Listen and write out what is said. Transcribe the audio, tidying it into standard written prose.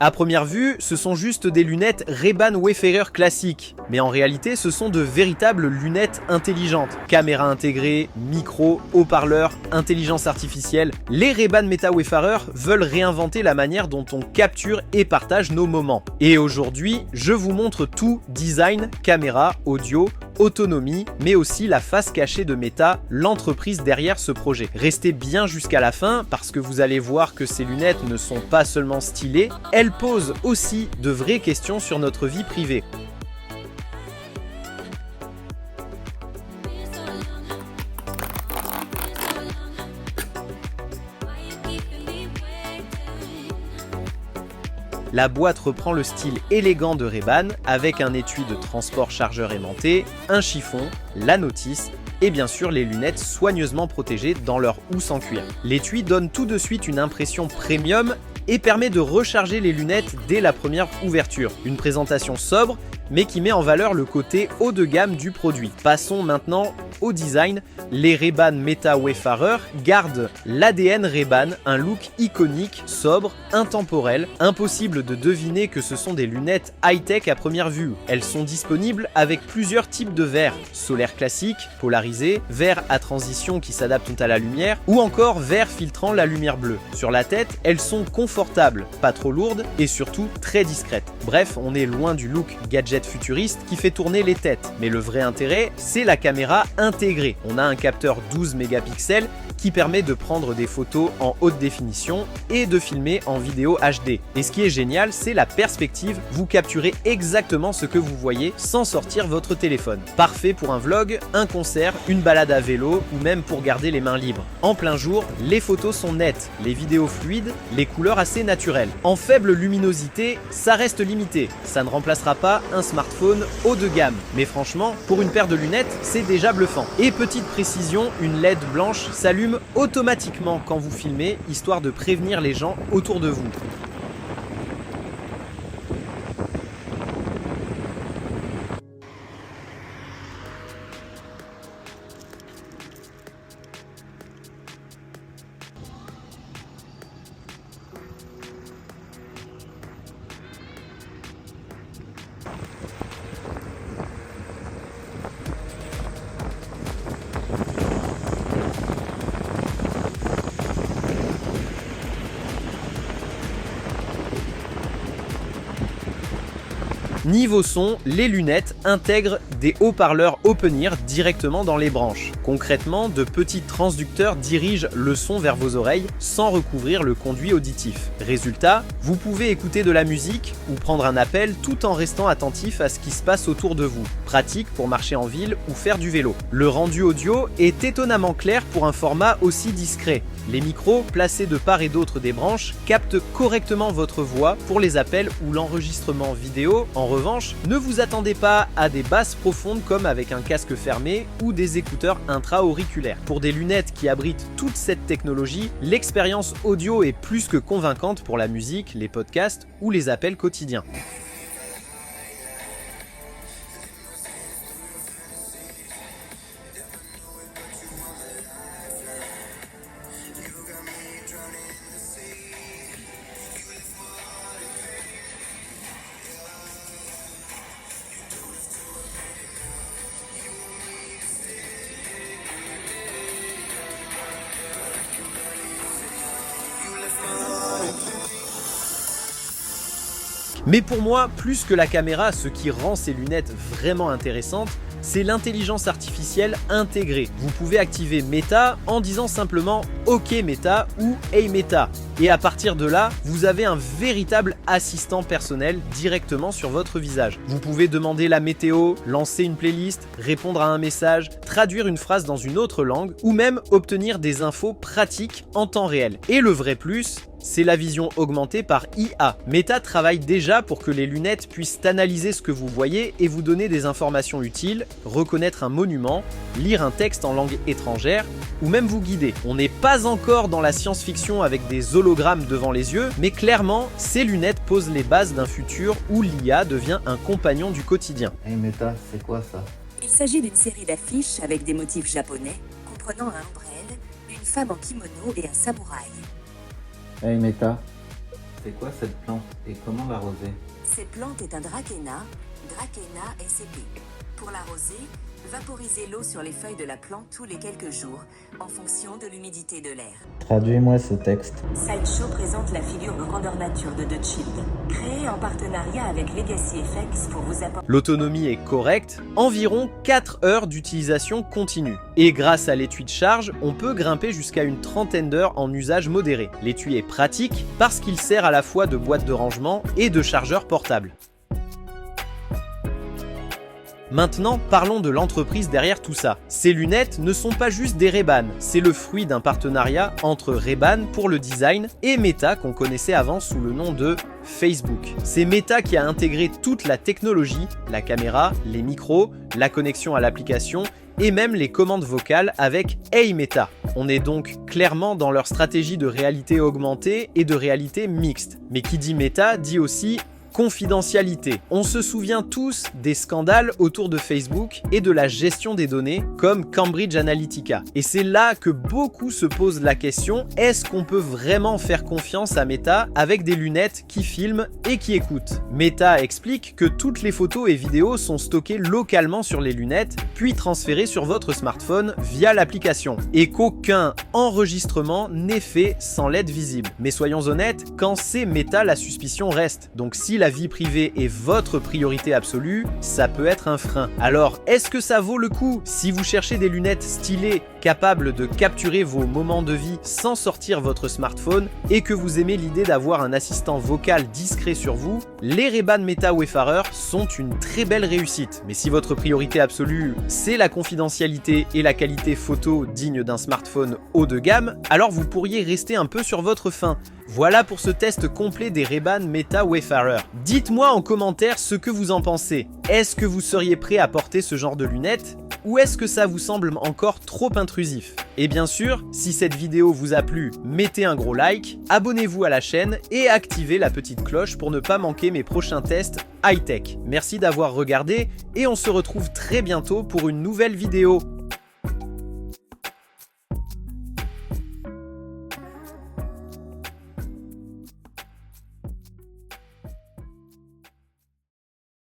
À première vue, ce sont juste des lunettes Ray-Ban Wayfarer classiques, mais en réalité ce sont de véritables lunettes intelligentes. Caméra intégrée, micro, haut-parleur, intelligence artificielle, les Ray-Ban Meta Wayfarer veulent réinventer la manière dont on capture et partage nos moments. Et aujourd'hui, je vous montre tout: design, caméra, audio, autonomie, mais aussi la face cachée de Meta, l'entreprise derrière ce projet. Restez bien jusqu'à la fin parce que vous allez voir que ces lunettes ne sont pas seulement stylées, elles posent aussi de vraies questions sur notre vie privée. La boîte reprend le style élégant de Ray-Ban avec un étui de transport chargeur aimanté, un chiffon, la notice et bien sûr les lunettes soigneusement protégées dans leur housse en cuir. L'étui donne tout de suite une impression premium et permet de recharger les lunettes dès la première ouverture. Une présentation sobre mais qui met en valeur le côté haut de gamme du produit. Passons maintenant au design. Les Ray-Ban Meta Wayfarer gardent l'ADN Ray-Ban, un look iconique, sobre, intemporel. Impossible de deviner que ce sont des lunettes high-tech à première vue. Elles sont disponibles avec plusieurs types de verres: solaire classique, polarisé, verre à transition qui s'adaptent à la lumière, ou encore verre filtrant la lumière bleue. Sur la tête, elles sont confortables, pas trop lourdes et surtout très discrètes. Bref, on est loin du look gadget futuriste qui fait tourner les têtes. Mais le vrai intérêt, c'est la caméra intégrée. On a un capteur 12 mégapixels qui permet de prendre des photos en haute définition et de filmer en vidéo HD. Et ce qui est génial, c'est la perspective. Vous capturez exactement ce que vous voyez sans sortir votre téléphone. Parfait pour un vlog, un concert, une balade à vélo ou même pour garder les mains libres. En plein jour, les photos sont nettes, les vidéos fluides, les couleurs assez naturelles. En faible luminosité, ça reste limité. Ça ne remplacera pas un smartphone haut de gamme. Mais franchement, pour une paire de lunettes, c'est déjà bluffant. Et petite précision, une LED blanche s'allume automatiquement quand vous filmez, histoire de prévenir les gens autour de vous. Niveau son, les lunettes intègrent des haut-parleurs open-ear directement dans les branches. Concrètement, de petits transducteurs dirigent le son vers vos oreilles sans recouvrir le conduit auditif. Résultat, vous pouvez écouter de la musique ou prendre un appel tout en restant attentif à ce qui se passe autour de vous. Pratique pour marcher en ville ou faire du vélo. Le rendu audio est étonnamment clair pour un format aussi discret. Les micros, placés de part et d'autre des branches, captent correctement votre voix pour les appels ou l'enregistrement vidéo. En revanche, ne vous attendez pas à des basses profondes comme avec un casque fermé ou des écouteurs intra-auriculaires. Pour des lunettes qui abritent toute cette technologie, l'expérience audio est plus que convaincante pour la musique, les podcasts ou les appels quotidiens. Mais pour moi, plus que la caméra, ce qui rend ces lunettes vraiment intéressantes, c'est l'intelligence artificielle intégrée. Vous pouvez activer Meta en disant simplement OK Meta ou Hey Meta. Et à partir de là, vous avez un véritable assistant personnel directement sur votre visage. Vous pouvez demander la météo, lancer une playlist, répondre à un message, traduire une phrase dans une autre langue ou même obtenir des infos pratiques en temps réel. Et le vrai plus, c'est la vision augmentée par IA. Meta travaille déjà pour que les lunettes puissent analyser ce que vous voyez et vous donner des informations utiles, reconnaître un monument, lire un texte en langue étrangère ou même vous guider. On n'est pas encore dans la science-fiction avec des hologrammes devant les yeux, mais clairement, ces lunettes posent les bases d'un futur où l'IA devient un compagnon du quotidien. Hey Meta, c'est quoi ça? Il s'agit d'une série d'affiches avec des motifs japonais, comprenant un ombrelle, une femme en kimono et un samouraï. Hey Meta, C'est quoi cette plante et comment l'arroser? Cette plante est un Dracæna, Dracæna sp. Pour l'arroser, vaporisez l'eau sur les feuilles de la plante tous les quelques jours, en fonction de l'humidité de l'air. Traduis-moi ce texte. Sideshow présente la figure grandeur nature de The Shield, créée en partenariat avec Legacy FX pour vous apporter... L'autonomie est correcte, environ 4 heures d'utilisation continue. Et grâce à l'étui de charge, on peut grimper jusqu'à une trentaine d'heures en usage modéré. L'étui est pratique parce qu'il sert à la fois de boîte de rangement et de chargeur portable. Maintenant, parlons de l'entreprise derrière tout ça. Ces lunettes ne sont pas juste des Ray-Ban, c'est le fruit d'un partenariat entre Ray-Ban pour le design et Meta qu'on connaissait avant sous le nom de Facebook. C'est Meta qui a intégré toute la technologie, la caméra, les micros, la connexion à l'application et même les commandes vocales avec Hey Meta. On est donc clairement dans leur stratégie de réalité augmentée et de réalité mixte. Mais qui dit Meta dit aussi confidentialité. On se souvient tous des scandales autour de Facebook et de la gestion des données comme Cambridge Analytica. Et c'est là que beaucoup se posent la question, est-ce qu'on peut vraiment faire confiance à Meta avec des lunettes qui filment et qui écoutent? Meta explique que toutes les photos et vidéos sont stockées localement sur les lunettes, puis transférées sur votre smartphone via l'application, et qu'aucun enregistrement n'est fait sans l'aide visible. Mais soyons honnêtes, quand c'est Meta, la suspicion reste. Donc si la vie privée est votre priorité absolue, ça peut être un frein. Alors, est-ce que ça vaut le coup? Si vous cherchez des lunettes stylées, capables de capturer vos moments de vie sans sortir votre smartphone, et que vous aimez l'idée d'avoir un assistant vocal discret sur vous, les Ray-Ban Meta Wayfarer sont une très belle réussite. Mais si votre priorité absolue, c'est la confidentialité et la qualité photo digne d'un smartphone haut de gamme, alors vous pourriez rester un peu sur votre faim. Voilà pour ce test complet des Ray-Ban Meta Wayfarer. Dites-moi en commentaire ce que vous en pensez. Est-ce que vous seriez prêt à porter ce genre de lunettes? Ou est-ce que ça vous semble encore trop intrusif? Et bien sûr, si cette vidéo vous a plu, mettez un gros like, abonnez-vous à la chaîne et activez la petite cloche pour ne pas manquer mes prochains tests high-tech. Merci d'avoir regardé et on se retrouve très bientôt pour une nouvelle vidéo.